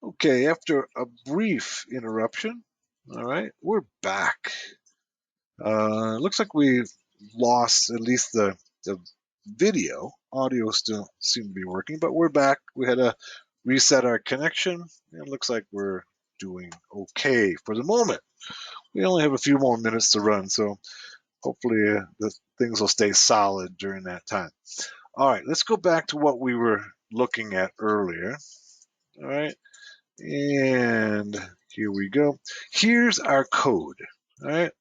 Okay, after a brief interruption, all right, we're back. Looks like we've lost at least the video. Audio still seems to be working, but we're back. We had to reset our connection. It looks like we're doing okay for the moment. We only have a few more minutes to run, so hopefully the things will stay solid during that time. All right, let's go back to what we were looking at earlier. All right. And here we go. Here's our code. All right.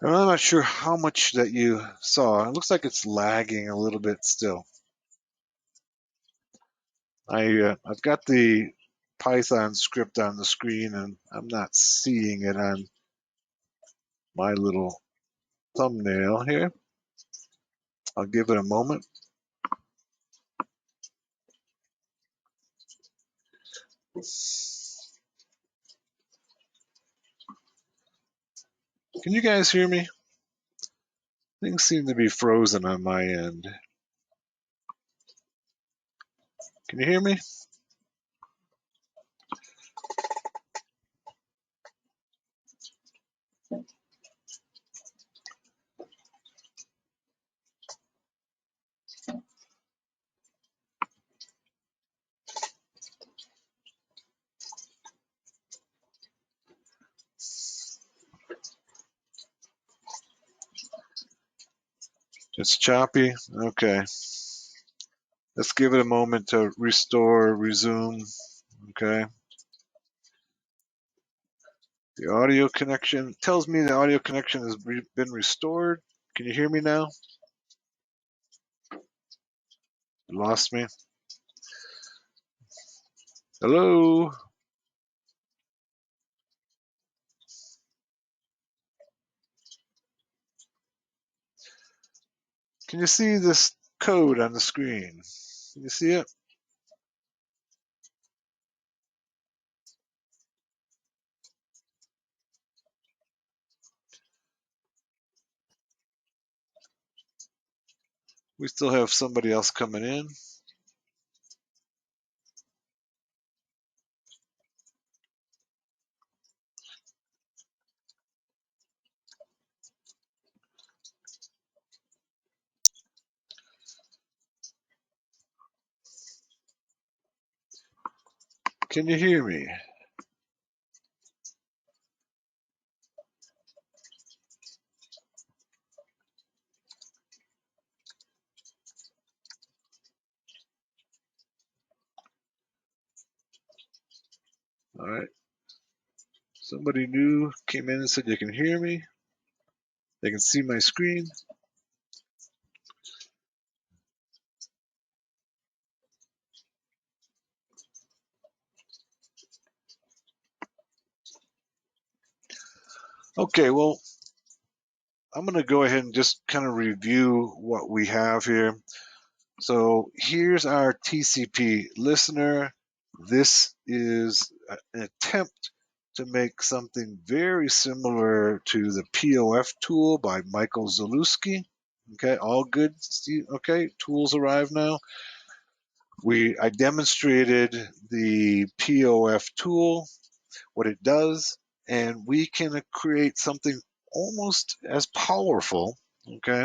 And I'm not sure how much that you saw. It looks like it's lagging a little bit still. I've got the Python script on the screen, and I'm not seeing it on my little thumbnail here. I'll give it a moment. Can you guys hear me? Things seem to be frozen on my end. Can you hear me? It's choppy. Okay. Let's give it a moment to restore, resume. Okay. The audio connection tells me the audio connection has been restored. Can you hear me now? You lost me. Hello? Can you see this code on the screen? Can you see it? We still have somebody else coming in. Can you hear me? All right. Somebody new came in and said you can hear me. They can see my screen. Okay, well, I'm going to go ahead and just kind of review what we have here. So here's our TCP listener. This is an attempt to make something very similar to the POF tool by Michael Zalewski. Okay, all good. Okay, tools arrive now. I demonstrated the POF tool, what it does, and we can create something almost as powerful. Okay,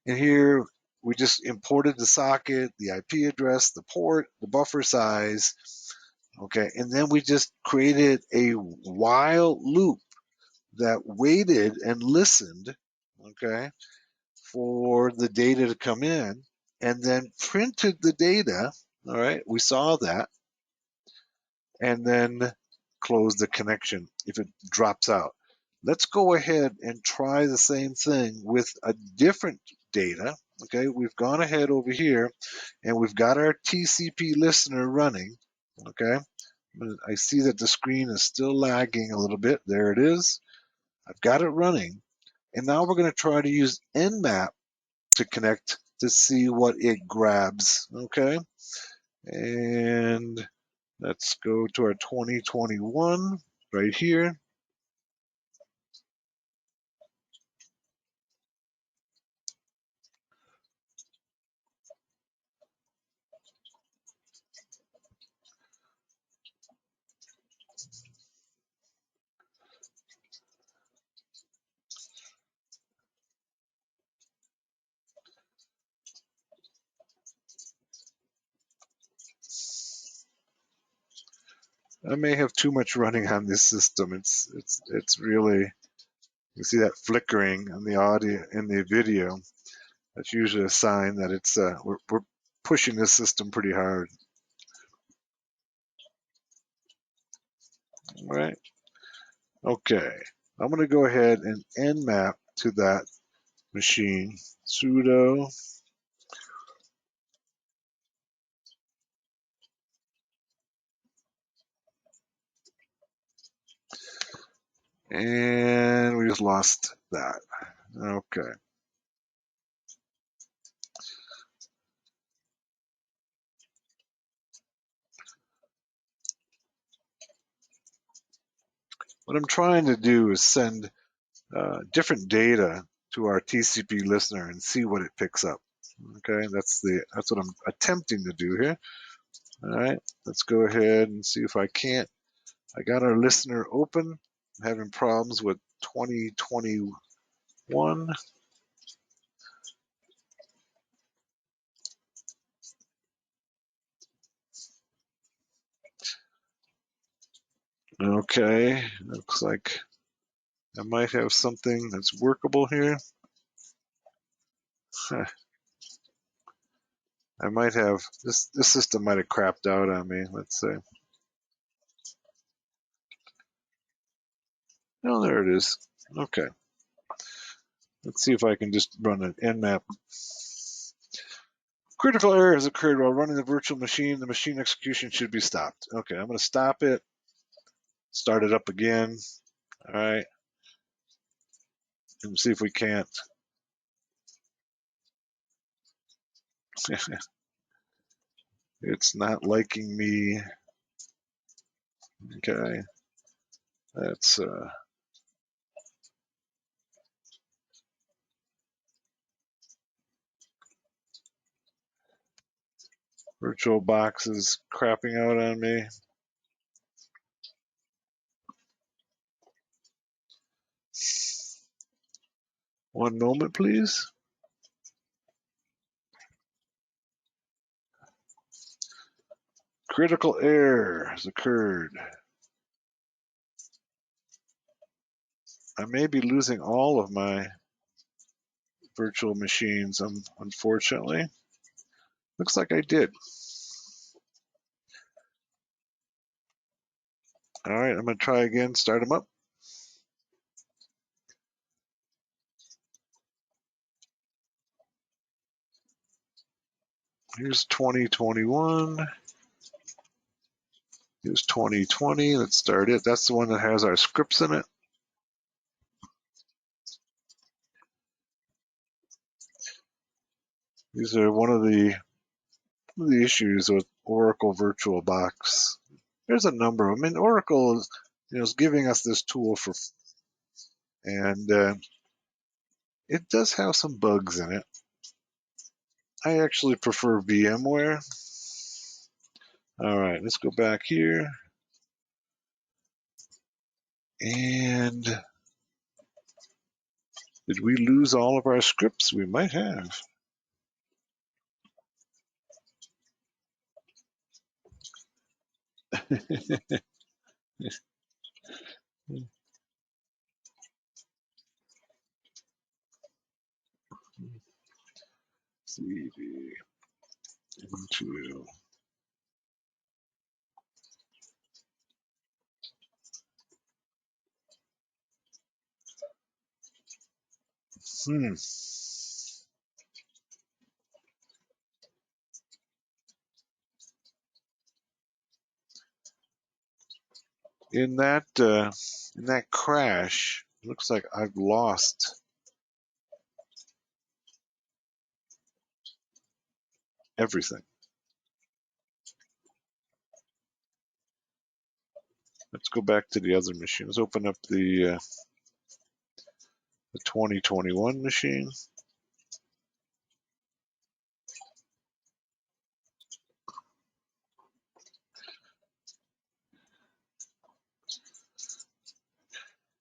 and here we just imported the socket, the IP address, the port, the buffer size. Okay, and then we just created a while loop that waited and listened, okay, for the data to come in and then printed the data. All right, we saw that, and then close the connection if it drops out. Let's go ahead and try the same thing with a different data. Okay, we've gone ahead over here and we've got our TCP listener running. Okay, I see that the screen is still lagging a little bit. There it is. I've got it running. And now we're going to try to use Nmap to connect to see what it grabs. Okay, and let's go to our 2021 right here. I may have too much running on this system. It's really, you see that flickering on the audio in the video. That's usually a sign that it's we're pushing this system pretty hard. All right. Okay. I'm going to go ahead and nmap to that machine. Sudo and we just lost that. Okay. What I'm trying to do is send different data to our TCP listener and see what it picks up. Okay, that's what I'm attempting to do here. All right, let's go ahead and see if I can't. I got our listener open. I'm having problems with 2021. Okay, looks like I might have something that's workable here. I might have this system might have crapped out on me. Let's say. Oh, there it is. Okay. Let's see if I can just run an nmap. Critical error has occurred while running the virtual machine. The machine execution should be stopped. Okay, I'm going to stop it. Start it up again. All right. And see if we can't. It's not liking me. Okay. That's virtual box is crapping out on me. One moment, please. Critical error has occurred. I may be losing all of my virtual machines, unfortunately. Looks like I did. All right, I'm going to try again, start them up. Here's 2021. Here's 2020. Let's start it. That's the one that has our scripts in it. These are one of the issues with Oracle VirtualBox. There's a number of them. And Oracle is giving us this tool for, and it does have some bugs in it. I actually prefer VMware. All right, let's go back here. And did we lose all of our scripts? We might have. CD into. Hmm. In that crash, it looks like I've lost everything. Let's go back to the other machine. Let's open up the 2021 machine.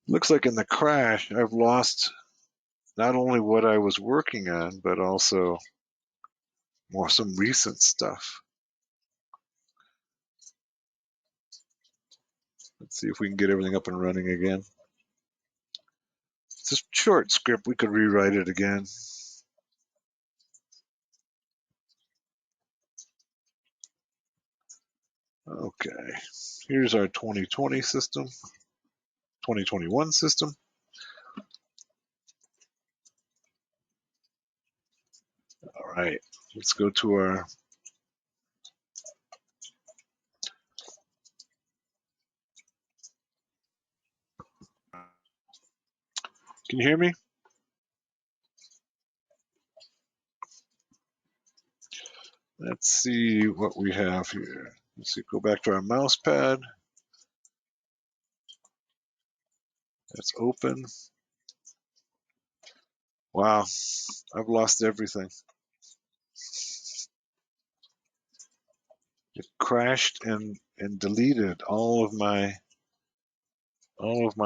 Looks like in the crash, I've lost not only what I was working on, but also some recent stuff. Let's see if we can get everything up and running again. It's a short script. We could rewrite it again. Okay, here's our 2020 system, 2021 system. All right, let's go to our Can you hear me? Let's see what we have here. Let's see, go back to our mouse pad. That's open. Wow, I've lost everything. It crashed and deleted all of my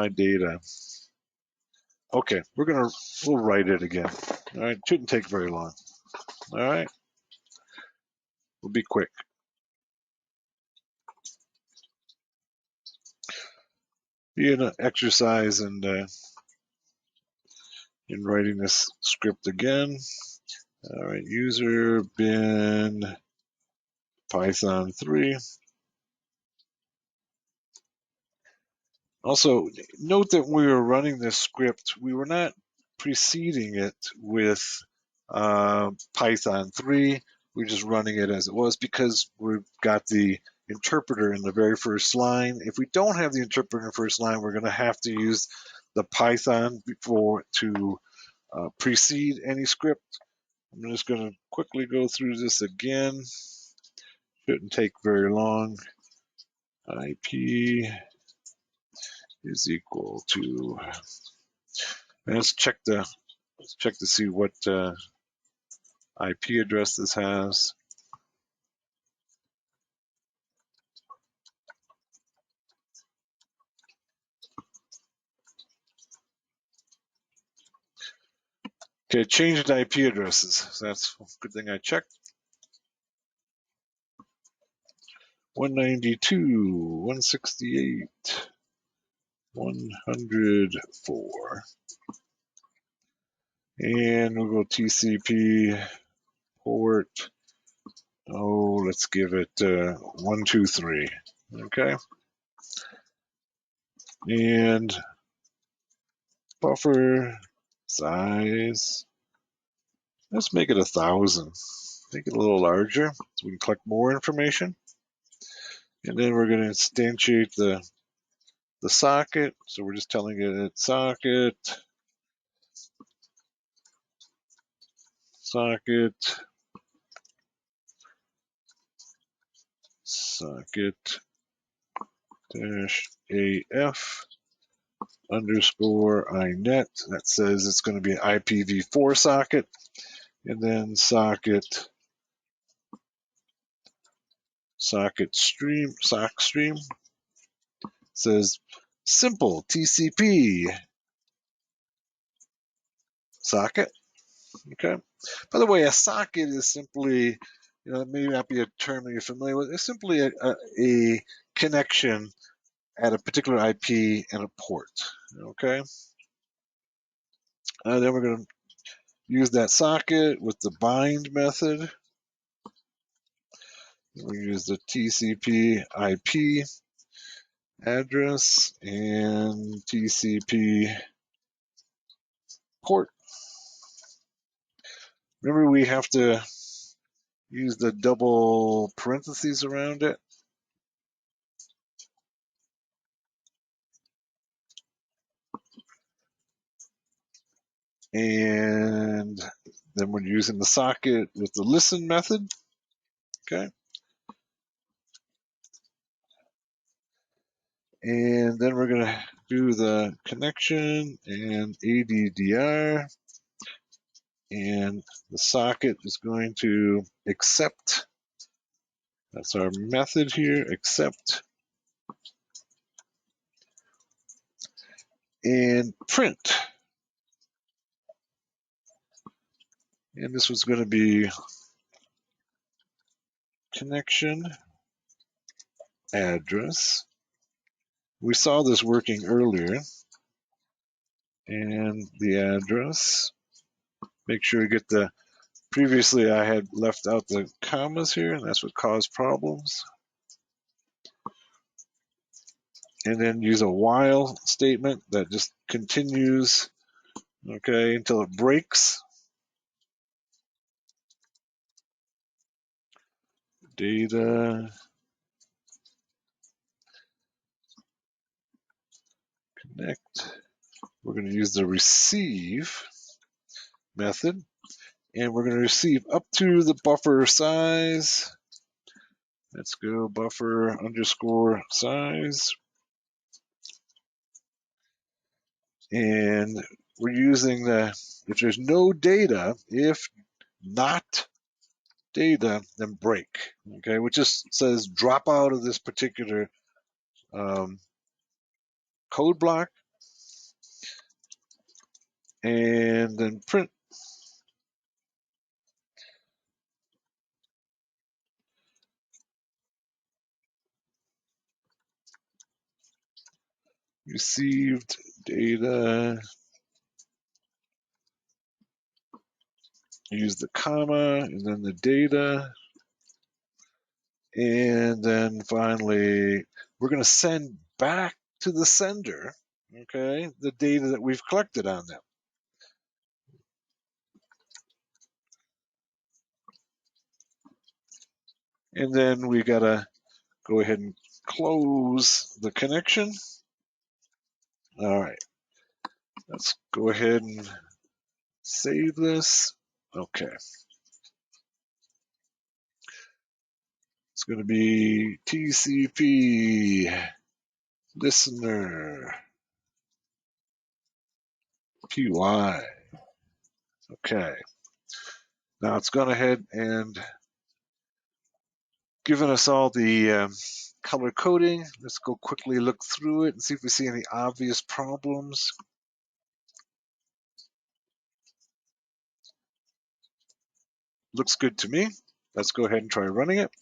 data. Okay, we'll write it again. All right, shouldn't take very long. All right, we'll be quick. Be an exercise in writing this script again. All right, user bin Python 3. Also, note that when we were running this script, we were not preceding it with Python 3. We're just running it as it was because we've got the interpreter in the very first line. If we don't have the interpreter in the first line, we're going to have to use the Python to precede any script. I'm just going to quickly go through this again. Shouldn't take very long. IP is equal to. Let's check to see what IP address this has. Okay, changed IP addresses. So that's a good thing I checked. 192, 168, 104. And we'll go TCP port. Oh, let's give it 123. Okay. And buffer size. Let's make it 1,000. Make it a little larger so we can collect more information. And then we're going to instantiate the socket. So we're just telling it socket, socket, socket dash AF underscore INET. That says it's going to be an IPv4 socket. And then socket stream, sock stream says simple TCP socket. Okay. By the way, a socket is simply, it may not be a term that you're familiar with. It's simply a connection at a particular IP and a port. Okay. Then we're going to use that socket with the bind method. We use the TCP IP address and TCP port. Remember, we have to use the double parentheses around it. And then we're using the socket with the listen method. Okay. And then we're going to do the connection and ADDR. And the socket is going to accept. That's our method here, accept. And print. And this was going to be connection address We saw this working earlier. And the address. Make sure you get the, previously I had left out the commas here, and that's what caused problems. And then use a while statement that just continues, okay, until it breaks. Data connect. We're going to use the receive method, and we're going to receive up to the buffer size. Let's go buffer underscore size. And we're using the, if there's no data, if not data, then break. Okay, which just says drop out of this particular code block and then print. Received data. Use the comma and then the data. And then finally, we're going to send back to the sender, okay, the data that we've collected on them. And then we got to go ahead and close the connection. All right, let's go ahead and save this. Okay. It's going to be TCP listener PY. Okay. Now it's gone ahead and given us all the color coding. Let's go quickly look through it and see if we see any obvious problems. Looks good to me. Let's go ahead and try running it.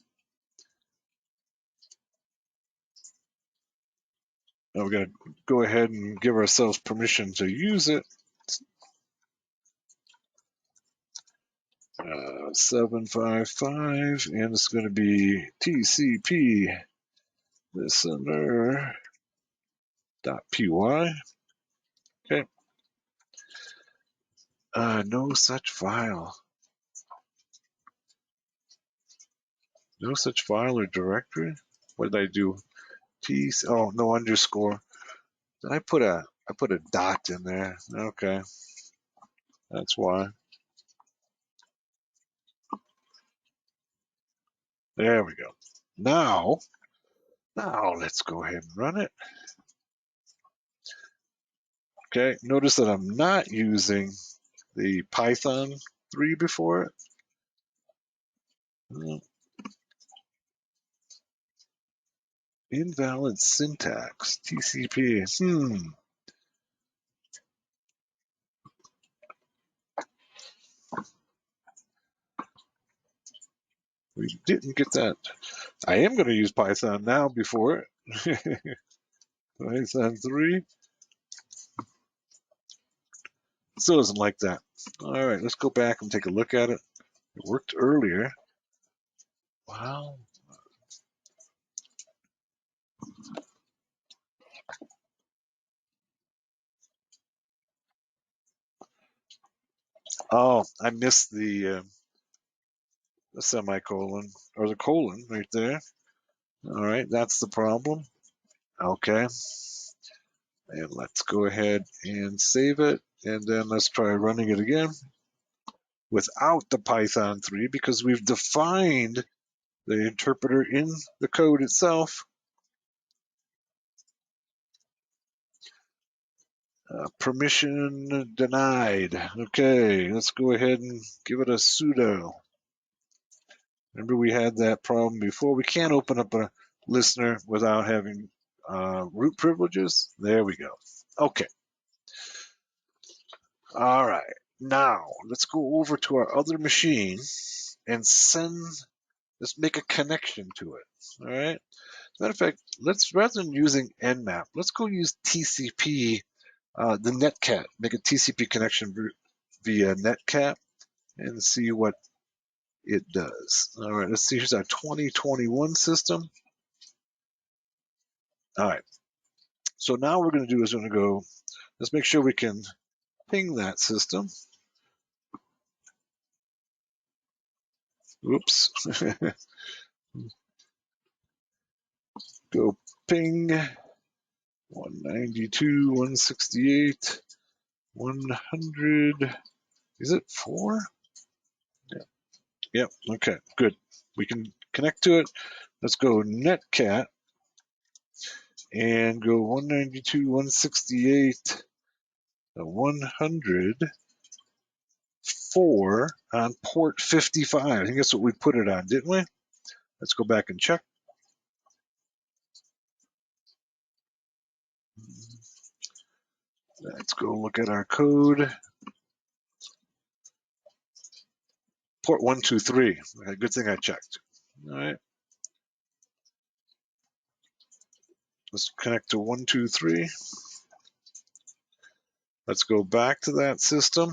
Now we're going to go ahead and give ourselves permission to use it. 755, and it's going to be TCP listener.py. Okay. No such file. No such file or directory. What did I do? Oh, no underscore. Did I put a dot in there? Okay. That's why. There we go. Now let's go ahead and run it. Okay. Notice that I'm not using the Python 3 before it. Invalid syntax. TCP. We didn't get that. I am going to use Python now before it. Python 3. Still doesn't like that. All right, let's go back and take a look at it. It worked earlier. Wow. Oh, I missed the semicolon or the colon right there. All right, that's the problem. Okay. And let's go ahead and save it. And then let's try running it again without the Python 3 because we've defined the interpreter in the code itself. Permission denied. Okay, let's go ahead and give it a sudo. Remember we had that problem before. We can't open up a listener without having root privileges. There we go. Okay. All right. Now let's go over to our other machine and send let's make a connection to it. All right. As a matter of fact, let's, rather than using Nmap, let's go use TCP, the netcat. Make a TCP connection via netcat and see what it does. All right, let's see. Here's our 2021 system. All right. So now what we're going to do is we're going to go, let's make sure we can ping that system. Oops. Go ping 192.168.100. Is it 4? Yeah. Yep. Okay. Good. We can connect to it. Let's go netcat and go 192.168.104 on port 55. I think that's what we put it on, didn't we? Let's go back and check. Let's go look at our code. Port 123. Okay, good thing I checked. All right. Let's connect to 123. Let's go back to that system.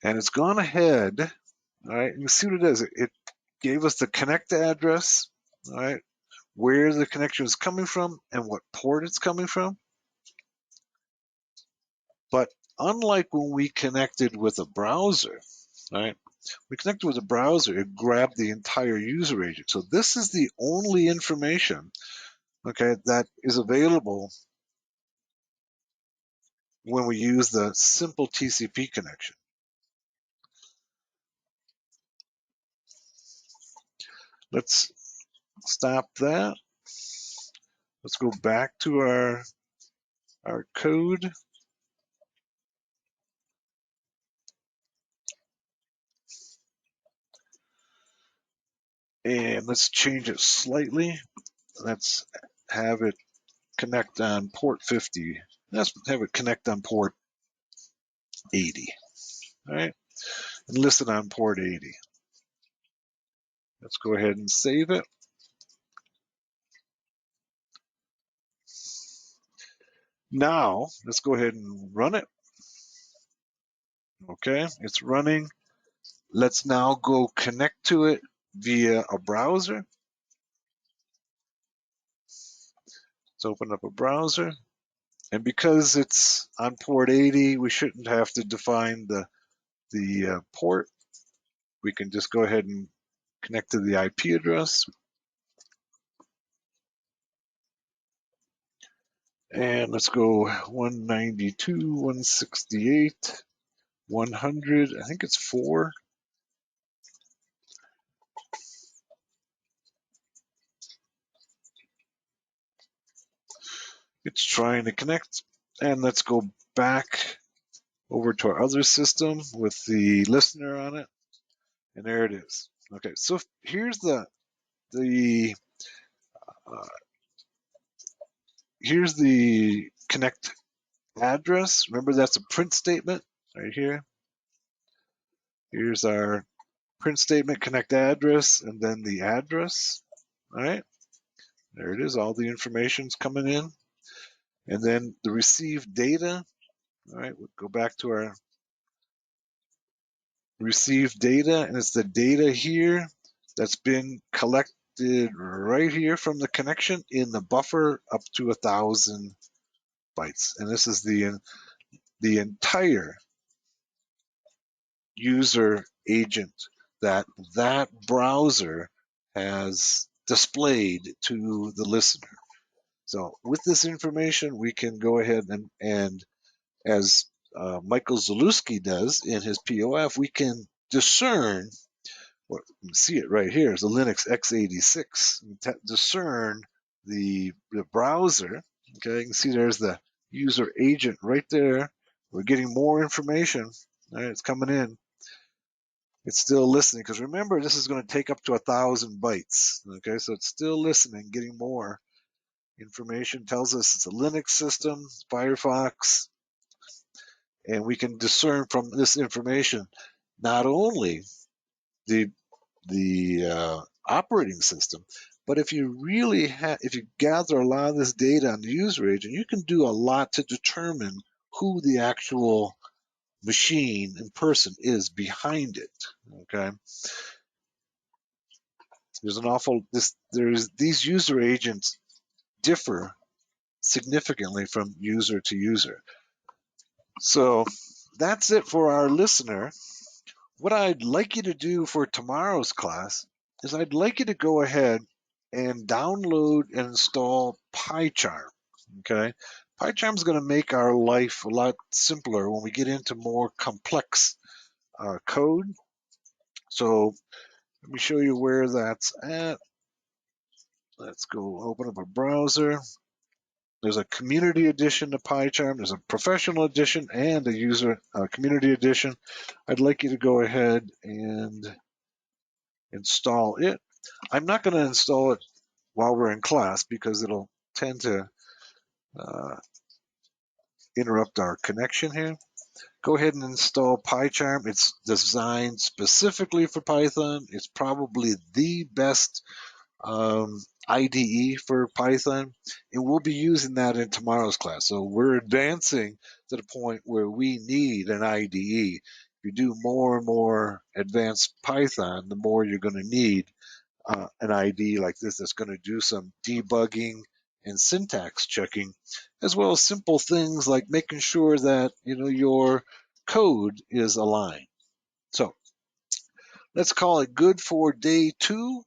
And it's gone ahead. All right. You see what it does. It gave us the connect address. All right. Where the connection is coming from and what port it's coming from. But unlike when we connected with a browser, right? We connected with a browser, it grabbed the entire user agent. So this is the only information, okay, that is available when we use the simple TCP connection. Let's stop that. Let's go back to our code. And let's change it slightly. Let's have it connect on port 50. Let's have it connect on port 80. All right. And list it on port 80. Let's go ahead and save it. Now, let's go ahead and run it. Okay, it's running. Let's now go connect to it via a browser. Let's open up a browser. And because it's on port 80, we shouldn't have to define the port. We can just go ahead and connect to the IP address. And let's go 192.168.100. I think it's 4. It's trying to connect. And let's go back over to our other system with the listener on it. And there it is. Okay, so here's the here's the connect address. Remember, that's a print statement right here. Here's our print statement, connect address, and then the address. All right, there it is. All the information's coming in. And then the received data. All right, we'll go back to our received data, and it's the data here that's been collected right here from the connection in the buffer up to 1,000 bytes. And this is the entire user agent that browser has displayed to the listener. So with this information, we can go ahead and as Michael Zalewski does in his POF, we can discern, well, you can see it right here, is the Linux x86. Discern the browser. Okay, you can see there's the user agent right there. We're getting more information. All right, it's coming in. It's still listening because remember, this is going to take up to 1,000 bytes. Okay, so it's still listening, getting more. information tells us it's a Linux system, Firefox, and we can discern from this information not only the operating system, but if you really if you gather a lot of this data on the user agent, you can do a lot to determine who the actual machine and person is behind it. Okay, there's these user agents differ significantly from user to user. So that's it for our listener. What I'd like you to do for tomorrow's class is I'd like you to go ahead and download and install PyCharm. Okay, PyCharm is going to make our life a lot simpler when we get into more complex code. So let me show you where that's at. Let's go open up a browser. There's a community edition to PyCharm. There's a professional edition and a user community edition. I'd like you to go ahead and install it. I'm not going to install it while we're in class because it'll tend to uh, interrupt our connection here. Go ahead and install PyCharm. It's designed specifically for Python. It's probably the best IDE for Python, and we'll be using that in tomorrow's class. So we're advancing to the point where we need an IDE. If you do more and more advanced Python, the more you're going to need an IDE like this that's going to do some debugging and syntax checking, as well as simple things like making sure that your code is aligned. So let's call it good for day 2,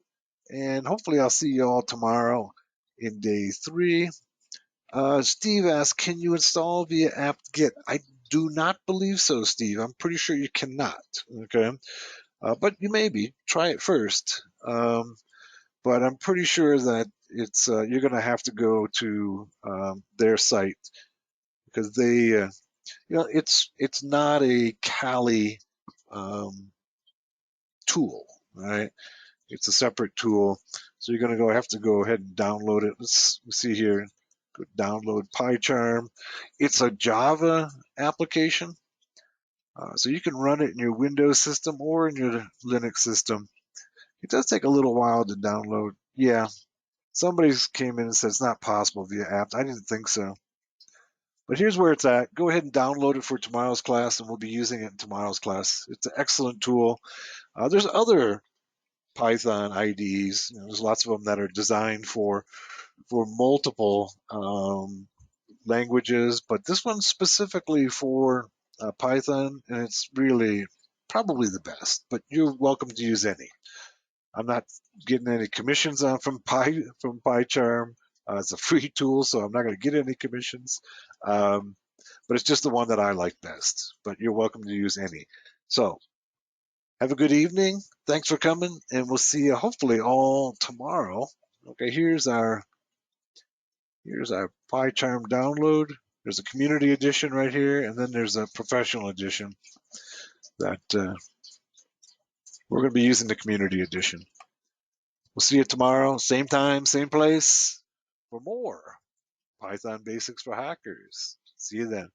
and hopefully I'll see you all tomorrow in day 3. Steve asked, can you install via apt-get? I do not believe so, Steve. I'm pretty sure you cannot. Okay, but you maybe try it first. But I'm pretty sure that it's you're going to have to go to their site because they, it's not a Kali tool, right? It's a separate tool, so you're going to have to go ahead and download it. Let's see here. Go download PyCharm. It's a Java application, so you can run it in your Windows system or in your Linux system. It does take a little while to download. Yeah, somebody came in and said it's not possible via apps. I didn't think so. But here's where it's at. Go ahead and download it for tomorrow's class, and we'll be using it in tomorrow's class. It's an excellent tool. There's other Python IDEs. There's lots of them that are designed for multiple languages, but this one's specifically for Python, and it's really probably the best. But you're welcome to use any. I'm not getting any commissions on from PyCharm. It's a free tool, so I'm not going to get any commissions. But it's just the one that I like best. But you're welcome to use any. So have a good evening. Thanks for coming, and we'll see you hopefully all tomorrow. Okay, here's our PyCharm download. There's a community edition right here, and then there's a professional edition that we're going to be using the community edition. We'll see you tomorrow, same time, same place, for more Python Basics for Hackers. See you then.